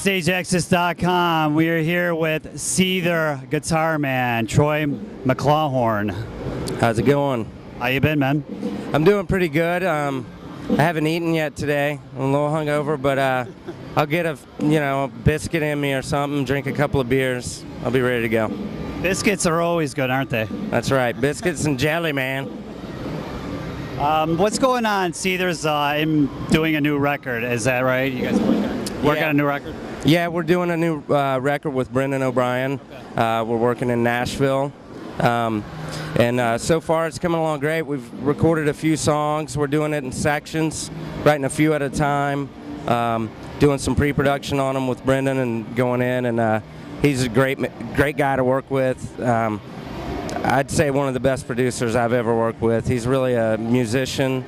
BackstageAxxess.com. We are here with Seether guitar man Troy McLawhorn. How's it going? How you been, man? I'm doing pretty good. I haven't eaten yet today. I'm a little hungover, but I'll get a biscuit in me or something, drink a couple of beers. I'll be ready to go. Biscuits are always good, aren't they? That's right. Biscuits and jelly, man. What's going on? Seether's doing a new record. Is that right? You guys working on a new record? Yeah, we're doing a new record with Brendan O'Brien. We're working in Nashville. And so far it's coming along great. We've recorded a few songs. We're doing it in sections, writing a few at a time, doing some pre-production on them with Brendan and going in. And he's a great guy to work with. I'd say one of the best producers I've ever worked with. He's really a musician.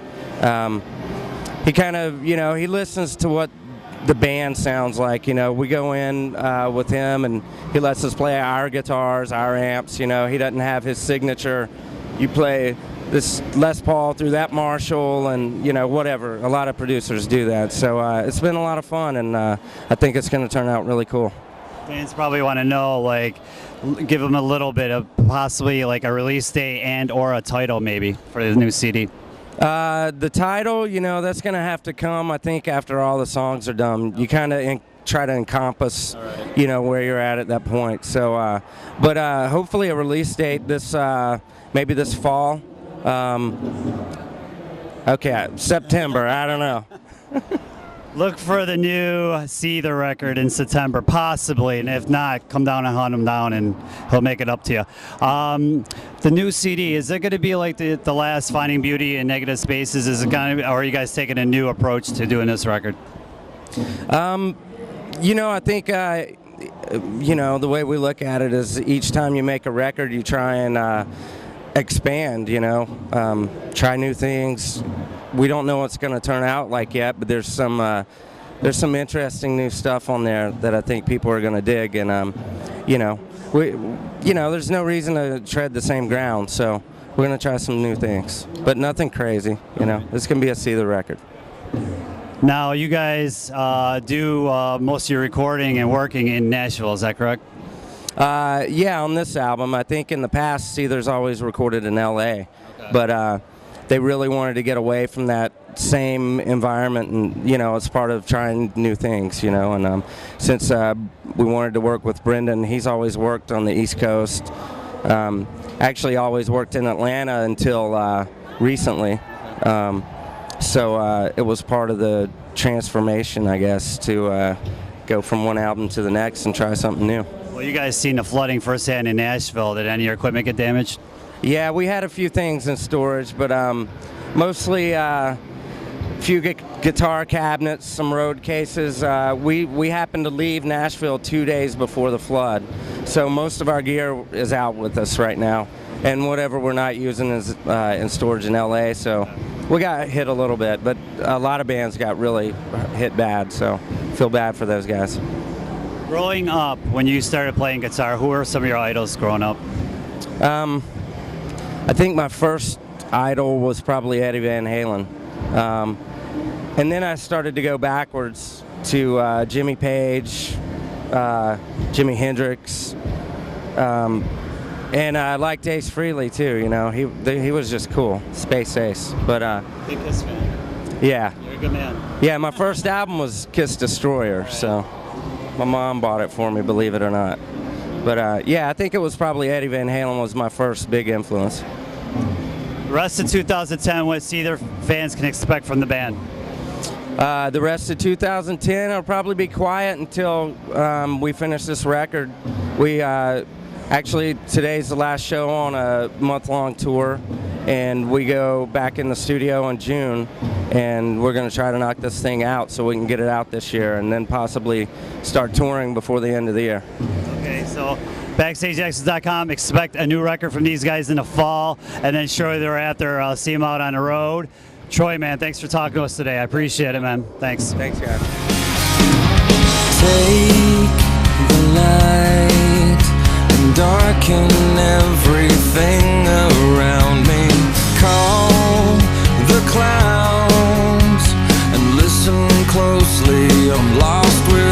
He kind of, he listens to what the band sounds like. We go in with him and he lets us play our guitars, our amps. He doesn't have his signature. You play this Les Paul through that Marshall and whatever. A lot of producers do that. So it's been a lot of fun, and I think it's going to turn out really cool. Fans probably want to know, give them a little bit of possibly like a release date and or a title maybe for the new CD. The title, that's going to have to come, I think, after all the songs are done. You kind of try to encompass, where you're at that point. So, but hopefully a release date maybe this fall. Okay, September, I don't know. Look for the new Seether record in September, possibly, and if not, come down and hunt him down, and he'll make it up to you. The new CD, is it going to be like the last Finding Beauty in Negative Spaces? Is it going to, or are you guys taking a new approach to doing this record? I think the way we look at it is each time you make a record, you try and expand. Try new things. We don't know what's going to turn out like yet, but there's some interesting new stuff on there that I think people are going to dig, and there's no reason to tread the same ground, so we're going to try some new things, but nothing crazy. It's going to be a Seether record. Now, you guys do most of your recording and working in Nashville, is that correct? Yeah, on this album. I think in the past, Seether's always recorded in L.A., but they really wanted to get away from that same environment, and it's part of trying new things. And since we wanted to work with Brendan, he's always worked on the East Coast. Actually, always worked in Atlanta until recently. So it was part of the transformation, I guess, to go from one album to the next and try something new. Well, you guys seen the flooding firsthand in Nashville. Did any of your equipment get damaged? Yeah, we had a few things in storage, but mostly a few guitar cabinets, some road cases. We happened to leave Nashville 2 days before the flood, so most of our gear is out with us right now, and whatever we're not using is in storage in LA, so we got hit a little bit, but a lot of bands got really hit bad, so feel bad for those guys. Growing up, when you started playing guitar, who were some of your idols growing up? I think my first idol was probably Eddie Van Halen. And then I started to go backwards to Jimmy Page, Jimi Hendrix, and I liked Ace Frehley too. He was just cool, Space Ace. But Big Kiss fan. Yeah. You're a good man. Yeah, my first album was Kiss Destroyer, so my mom bought it for me, believe it or not. But yeah, I think it was probably Eddie Van Halen was my first big influence. The rest of 2010, what Seether fans can expect from the band? The rest of 2010, I'll probably be quiet until we finish this record. We actually, today's the last show on a month-long tour, and we go back in the studio in June, and we're going to try to knock this thing out so we can get it out this year, and then possibly start touring before the end of the year. Okay, so BackstageAxxess.com, expect a new record from these guys in the fall, and then shortly thereafter, see them out on the road. Troy, man, thanks for talking to us today. I appreciate it, man. Thanks. Thanks, guys. Take the light and darken everything around me. Call the clouds and listen closely. I'm lost with